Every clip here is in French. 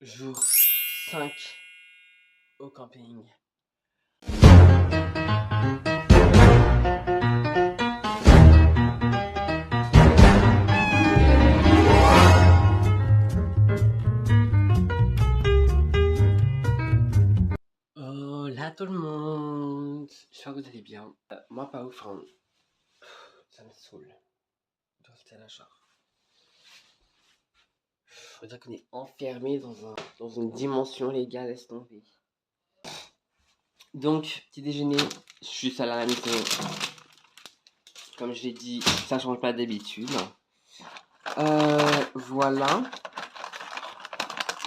Jour 5 au camping. Hola tout le monde, j'espère que vous allez bien. Moi pas ouf, hein. Ça me saoule de rester à la genre. Faut dire qu'on est enfermé dans une dimension, les gars, laisse tomber. Donc, petit déjeuner, je suis seul à la maison. Comme je l'ai dit, ça change pas d'habitude. Voilà.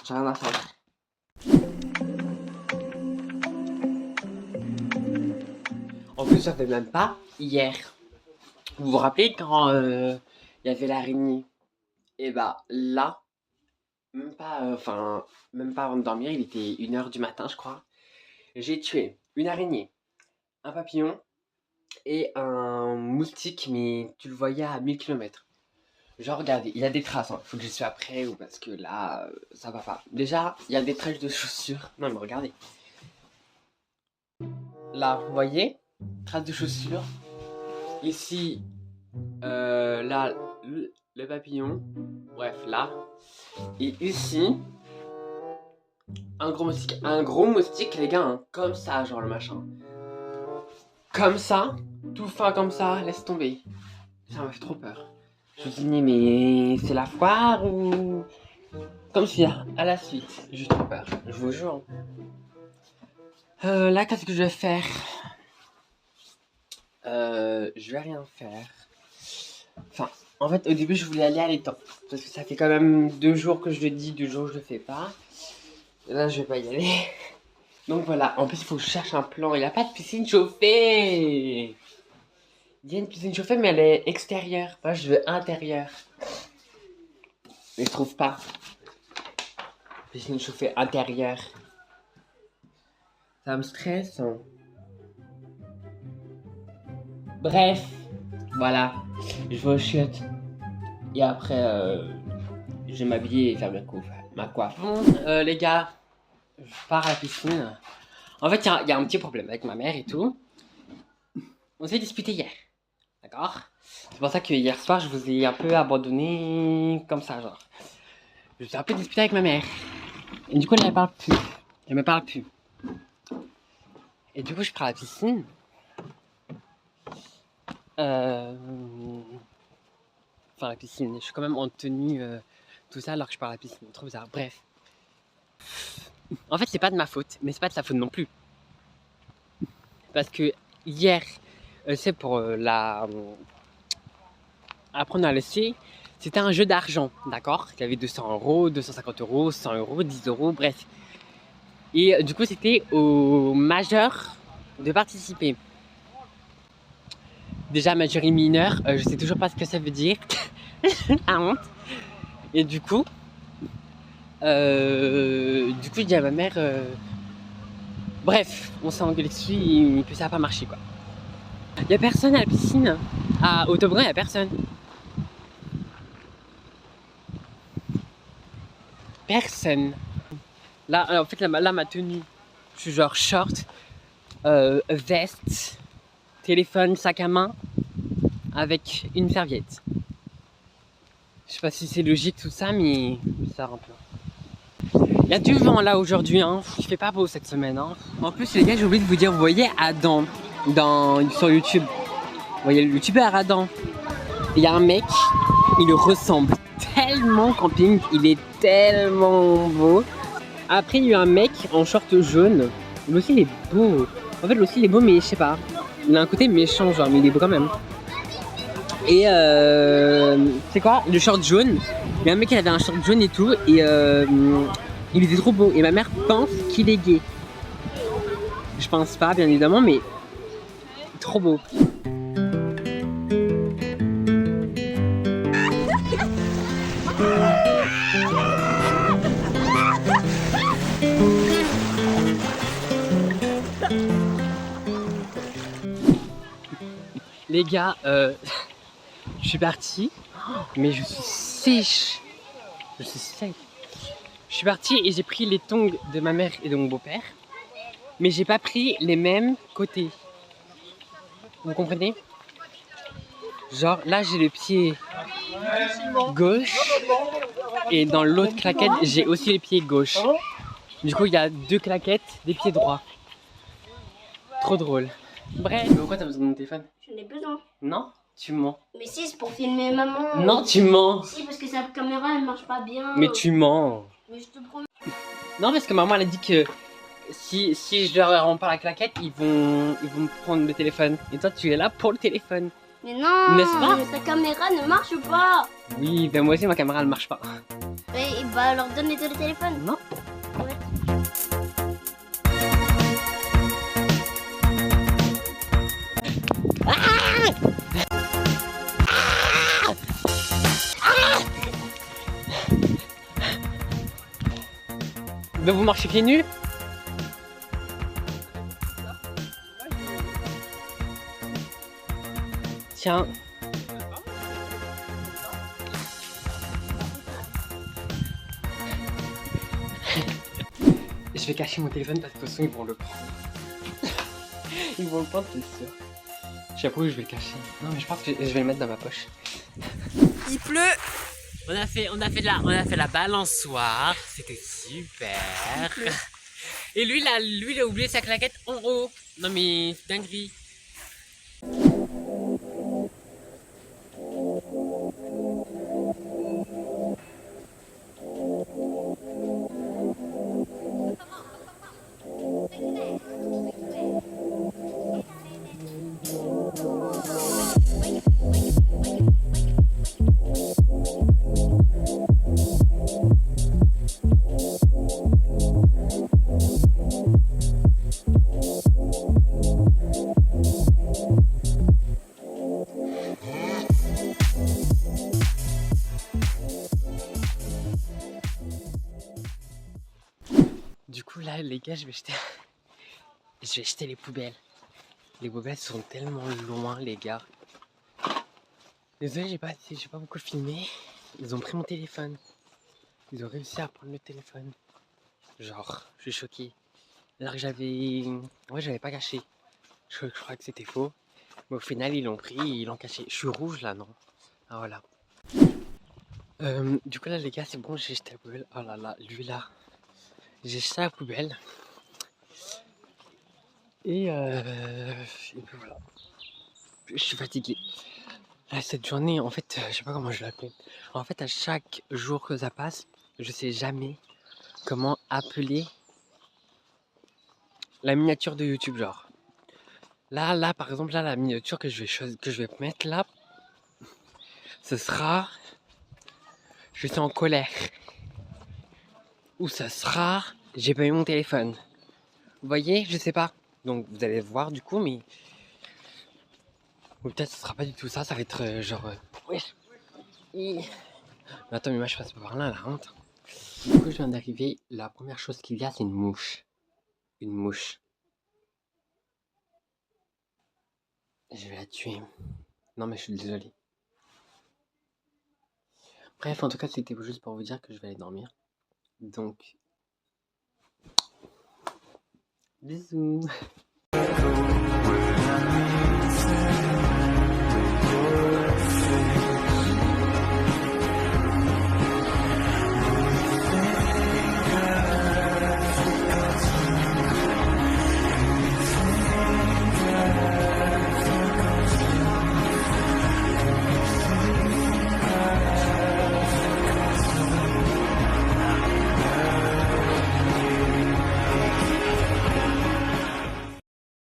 J'ai rien à faire. En plus, ça fait même pas hier. Vous vous rappelez quand il y avait l'araignée? Et bah là, même pas avant de dormir, il était 1h du matin, je crois. J'ai tué une araignée, un papillon et un moustique, mais tu le voyais à 1000 km. Genre, regardez, il y a des traces, hein. Faut que je sois après ou parce que là, ça va pas. Déjà, il y a des traces de chaussures. Non, mais regardez. Là, vous voyez? Traces de chaussures. Ici, là, le papillon. Bref, là. Et ici, un gros moustique. Un gros moustique, les gars, hein, comme ça, genre le machin. Comme ça, tout fin comme ça, laisse tomber. Ça m'a fait trop peur. Je me suis dit, mais c'est la foire ou... Comme si, à la suite. J'ai trop peur, je vous jure. Là, qu'est-ce que je vais faire? Je vais rien faire. Enfin, en fait, au début, je voulais aller à l'étang. Parce que ça fait quand même 2 jours que je le dis, 2 jours que je le fais pas. Et là, je vais pas y aller. Donc voilà, en plus, il faut que je cherche un plan. Il n'y a pas de piscine chauffée. Il y a une piscine chauffée, mais elle est extérieure. Moi, je veux intérieure. Mais je trouve pas. Piscine chauffée intérieure. Ça me stresse. Hein. Bref, voilà. Je vais aux chiottes. Et après, je vais m'habiller et faire ma coiffe. Bon, les gars, je pars à la piscine. En fait, il y a un petit problème avec ma mère et tout. On s'est disputé hier. D'accord? C'est pour ça que hier soir, je vous ai un peu abandonné comme ça, genre. Je suis un peu disputé avec ma mère. Et du coup, elle ne parle plus. Elle me parle plus. Et du coup, je pars à la piscine. Enfin, la piscine. Je suis quand même en tenue, tout ça, alors que je pars à la piscine. Trop bizarre. Bref. En fait, c'est pas de ma faute, mais c'est pas de sa faute non plus. Parce que hier, c'est pour apprendre à laisser. C'était un jeu d'argent, d'accord? Il y avait 200 euros, 250 euros, 100 euros, 10 euros, bref. Et du coup, c'était aux majeurs de participer. Déjà, majeur et mineur, je sais toujours pas ce que ça veut dire. La honte. Et du coup, je dis à ma mère, bref, on s'est engueulé dessus et puis ça a pas marché, quoi. Il y a personne à la piscine. Au toboggan, il y a personne. Personne. Là, en fait, là, ma tenue, je suis genre short, veste, téléphone, sac à main, avec une serviette. Je sais pas si c'est logique tout ça, mais ça rend peu. Il y a du vent là aujourd'hui, hein. Il fait pas beau cette semaine. Hein. En plus, les gars, j'ai oublié de vous dire, vous voyez Adam sur YouTube. Vous voyez le youtubeur Adam. Il y a un mec, il le ressemble tellement camping, il est tellement beau. Après, il y a eu un mec en short jaune. Lui aussi, il est beau. En fait, lui aussi, il est beau, mais je sais pas. Il a un côté méchant, genre, mais il est beau quand même. Et c'est quoi? Le short jaune. Il y a un mec qui avait un short jaune et tout. Et il était trop beau. Et ma mère pense qu'il est gay. Je pense pas, bien évidemment, mais trop beau. Les gars, je suis parti, mais je suis sèche. Je suis sèche. Je suis parti et j'ai pris les tongs de ma mère et de mon beau-père. Mais j'ai pas pris les mêmes côtés. Vous comprenez? Genre là j'ai le pied gauche et dans l'autre claquette j'ai aussi le pied gauche. Du coup il y a 2 claquettes des pieds droits. Trop drôle. Bref. Pourquoi t'as besoin de mon téléphone? J'en ai besoin. Non, tu mens. Mais si, c'est pour filmer maman. Non, tu mens. Si, parce que sa caméra elle marche pas bien. Mais tu mens. Mais je te promets. Non, parce que maman elle a dit que si je leur rends pas la claquette, ils vont me prendre le téléphone. Et toi tu es là pour le téléphone. Mais non, n'est-ce pas? sa caméra ne marche pas. Oui, ben moi aussi ma caméra elle marche pas. Et bah alors donne-les le téléphone. Non. Ouais. Ben vous marchez pieds nus? Tiens. Je vais cacher mon téléphone parce que de toute façon ils vont le prendre. Ils vont le prendre, c'est sûr. Je sais pas où je vais le cacher. Non mais je pense que je vais le mettre dans ma poche. Il pleut. On a fait la balançoire, c'était super. Et lui il a oublié sa claquette en haut. Non mais c'est dinguerie. Du coup là les gars je vais jeter les poubelles. Les poubelles sont tellement loin les gars. Désolé j'ai pas beaucoup filmé. Ils ont pris mon téléphone. Ils ont réussi à prendre le téléphone. Genre je suis choqué. Alors que j'avais pas caché. Je crois que c'était faux. Mais au final ils l'ont pris et ils l'ont caché. Je suis rouge là non. Ah voilà. Du coup là les gars c'est bon j'ai jeté la poubelle. Oh là là lui là. J'ai jeté la poubelle. Et puis voilà. Je suis fatigué. Là, cette journée, en fait, je sais pas comment je l'appelle. En fait, à chaque jour que ça passe, je sais jamais comment appeler la miniature de YouTube, genre. Là, par exemple, là, la miniature que je vais mettre là, ce sera, je suis en colère. Ou ça sera, j'ai pas eu mon téléphone. Vous voyez, je sais pas. Donc vous allez voir du coup, mais ou peut-être ce sera pas du tout ça. Ça va être genre, wesh. Mais attends, mais moi je passe pas par là, la honte. Du coup, je viens d'arriver. La première chose qu'il y a, c'est une mouche. Une mouche. Je vais la tuer. Non, mais je suis désolé. Bref, en tout cas, c'était juste pour vous dire que je vais aller dormir. Donc, bisous.